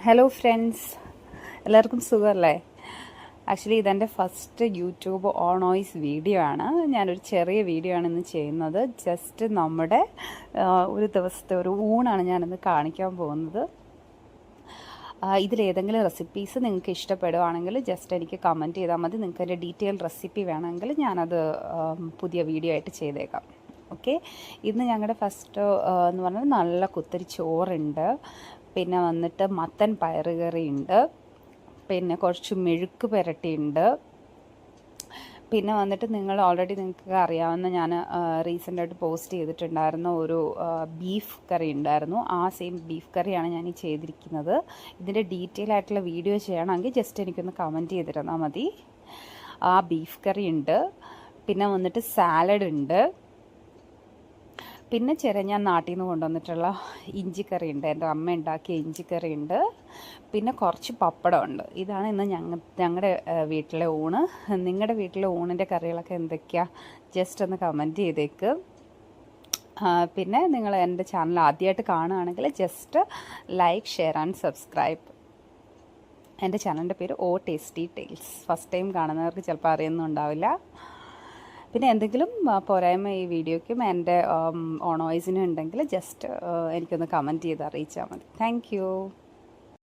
Hello friends, എല്ലാവർക്കും സുഖമല്ലേ? Actually ഇതെൻ്റെ first YouTube on voice video ആണ്. ഞാനൊരു ചെറിയ വീഡിയോ ആണ് ഇന്ന് ചെയ്യുന്നത്. ജസ്റ്റ് നമ്മുടെ ഒരു ദിവസത്തെ ഒരു ഊണാണ് ഞാനിന്ന് കാണിക്കാൻ പോകുന്നത്. ഇതിലേതെങ്കിലും റെസിപ്പീസ് നിങ്ങൾക്ക് ഇഷ്ടപ്പെടുകയാണെങ്കിൽ ജസ്റ്റ് എനിക്ക് കമൻറ്റ് ചെയ്താൽ മതി. നിങ്ങൾക്ക് എൻ്റെ ഡീറ്റെയിൽ റെസിപ്പി വേണമെങ്കിൽ ഞാനത് പുതിയ വീഡിയോ ആയിട്ട് ചെയ്തേക്കാം. ഓക്കെ, ഇന്ന് ഞങ്ങളുടെ ഫസ്റ്റ് എന്ന് പറഞ്ഞാൽ നല്ല കുത്തരി ചോറുണ്ട്, പിന്നെ വന്നിട്ട് മത്തൻ പയറുകറിയുണ്ട്, പിന്നെ കുറച്ച് മെഴുക്ക് പുരട്ടിയുണ്ട്, പിന്നെ വന്നിട്ട് നിങ്ങൾ ഓൾറെഡി നിങ്ങൾക്ക് അറിയാവുന്ന ഞാൻ റീസെൻ്റായിട്ട് പോസ്റ്റ് ചെയ്തിട്ടുണ്ടായിരുന്ന ഒരു ബീഫ് കറി ഉണ്ടായിരുന്നു. ആ സെയിം ബീഫ് കറിയാണ് ഞാൻ ഈ ചെയ്തിരിക്കുന്നത്. ഇതിൻ്റെ ഡീറ്റെയിൽ ആയിട്ടുള്ള വീഡിയോ ചെയ്യണമെങ്കിൽ ജസ്റ്റ് എനിക്കൊന്ന് കമൻറ്റ് ചെയ്തിരുന്നാൽ മതി. ആ ബീഫ് കറി ഉണ്ട്, പിന്നെ വന്നിട്ട് സാലഡ് ഉണ്ട്, പിന്നെ ഞാൻ നാട്ടിൽ നിന്ന് കൊണ്ടുവന്നിട്ടുള്ള ഇഞ്ചിക്കറി ഉണ്ട്, എൻ്റെ അമ്മ ഉണ്ടാക്കിയ ഇഞ്ചിക്കറി ഉണ്ട്, പിന്നെ കുറച്ച് പപ്പടമുണ്ട്. ഇതാണ് ഇന്ന് ഞങ്ങളുടെ വീട്ടിലെ ഊണ്. നിങ്ങളുടെ വീട്ടിലെ ഊണിൻ്റെ കറികളൊക്കെ എന്തൊക്കെയാണ് ജസ്റ്റ് ഒന്ന് കമൻറ്റ് ചെയ്തേക്ക്. പിന്നെ നിങ്ങൾ എൻ്റെ ചാനൽ ആദ്യമായിട്ട് കാണുകയാണെങ്കിൽ just like, share and subscribe. എൻ്റെ ചാനലിൻ്റെ പേര് ഓ ടേസ്റ്റി ടേൽസ്. ഫസ്റ്റ് ടൈം കാണുന്നവർക്ക് ചിലപ്പോൾ അറിയുന്നുണ്ടാവില്ല. പിന്നെ എന്തെങ്കിലും പോരായ്മ ഈ വീഡിയോയ്ക്കും എൻ്റെ ഓൺ വോയിസിനും ഉണ്ടെങ്കിൽ ജസ്റ്റ് എനിക്കൊന്ന് കമൻറ്റ് ചെയ്ത് അറിയിച്ചാൽ മതി. താങ്ക്